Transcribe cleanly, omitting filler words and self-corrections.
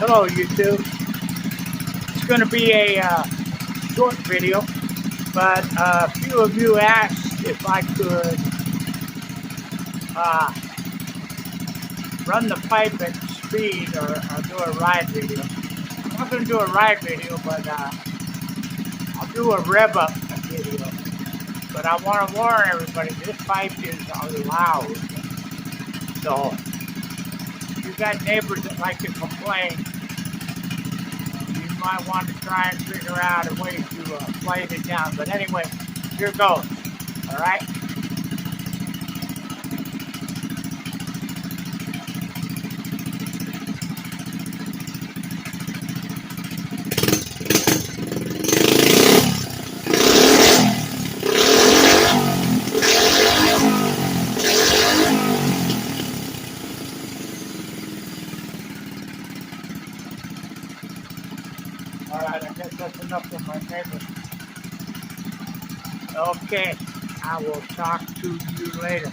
Hello YouTube. It's going to be a short video, but a few of you asked if I could run the pipe at speed or do a ride video. I'm not going to do a ride video, but I'll do a rev up video. But I want to warn everybody, this pipe is loud. So if you got neighbors that like to complain, you might want to try and figure out a way to quiet it down. But anyway, here goes. All right. All right, I guess that's enough for my neighbors. Okay, I will talk to you later.